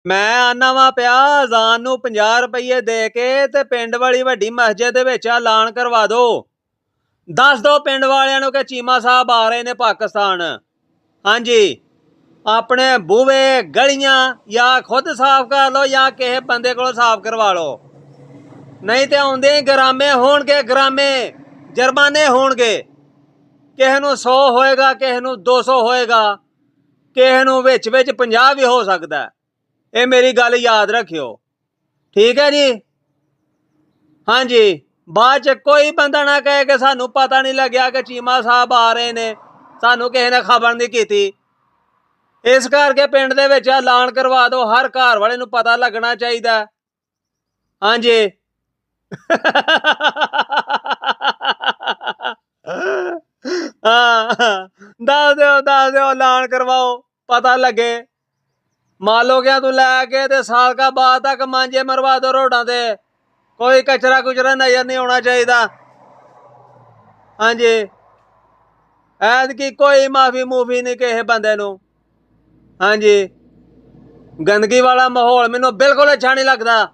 ਮੈਂ ਆਨਾ ਵਾ ਪਿਆ ਅਜ਼ਾਨ ਨੂੰ 50 ਰੁਪਏ ਦੇ ਕੇ ਤੇ ਪਿੰਡ ਵਾਲੀ ਵੱਡੀ ਮਸਜਿਦ ਦੇ ਵਿੱਚ ਐਲਾਨ ਕਰਵਾ ਦੋ। ਦੱਸ ਦੋ ਪਿੰਡ ਵਾਲਿਆਂ ਨੂੰ ਕਿ ਚੀਮਾ ਸਾਹਿਬ ਆ ਰਹੇ ਨੇ ਪਾਕਿਸਤਾਨ। ਹਾਂਜੀ, ਆਪਣੇ ਬੂਵੇ ਗਲੀਆਂ ਜਾਂ ਖੁਦ ਸਾਫ਼ ਕਰ ਲਓ ਜਾਂ ਕਿਸੇ ਬੰਦੇ ਕੋਲੋਂ ਸਾਫ਼ ਕਰਵਾ ਲਓ। ਨਹੀਂ ਤੇ ਆਉਂਦੇ ਗਰਾਮੇ ਹੋਣਗੇ, ਗਰਾਮੇ ਜੁਰਮਾਨੇ ਹੋਣਗੇ। ਕਿਸੇ ਨੂੰ 100 ਹੋਏਗਾ, ਕਿਸੇ ਨੂੰ 200 ਹੋਏਗਾ, ਕਿਸੇ ਨੂੰ ਵਿੱਚ 50 ਵੀ ਹੋ ਸਕਦਾ। ਇਹ ਮੇਰੀ ਗੱਲ ਯਾਦ ਰੱਖਿਓ, ਠੀਕ ਹੈ ਜੀ। ਹਾਂਜੀ, ਬਾਅਦ ਚ ਕੋਈ ਬੰਦਾ ਨਾ ਕਹੇ ਕਿ ਸਾਨੂੰ ਪਤਾ ਨਹੀਂ ਲੱਗਿਆ ਕਿ ਚੀਮਾ ਸਾਹਿਬ ਆ ਰਹੇ ਨੇ, ਸਾਨੂੰ ਕਿਸੇ ਨੇ ਖਬਰ ਨਹੀਂ ਕੀਤੀ। ਇਸ ਕਰਕੇ ਪਿੰਡ ਦੇ ਵਿੱਚ ਐਲਾਨ ਕਰਵਾ ਦਿਓ, ਹਰ ਘਰ ਵਾਲੇ ਨੂੰ ਪਤਾ ਲੱਗਣਾ ਚਾਹੀਦਾ। ਹਾਂਜੀ ਹਾਂ, ਦੱਸ ਦਿਓ ਐਲਾਨ ਕਰਵਾਓ, ਪਤਾ ਲੱਗੇ। ਮਾਲੋ ਗਿਆ ਤੂੰ ਲੈ ਕੇ ਤੇ ਸਾਲ ਕਾ ਬਾਅਦ ਤੱਕ ਮਾਂਜੇ ਮਰਵਾ ਦੋ ਰੋਡਾਂ ਤੇ, ਕੋਈ ਕਚਰਾ ਕੁਚਰਾ ਨਜ਼ਰ ਨਹੀਂ ਆਉਣਾ ਚਾਹੀਦਾ। ਹਾਂਜੀ, ਐਤਕੀ ਕੋਈ ਮਾਫੀ ਮੂਫੀ ਨਹੀਂ ਕਿਸੇ ਬੰਦੇ ਨੂੰ। ਹਾਂਜੀ, ਗੰਦਗੀ ਵਾਲਾ ਮਾਹੌਲ ਮੈਨੂੰ ਬਿਲਕੁਲ ਅੱਛਾ ਨਹੀਂ ਲੱਗਦਾ।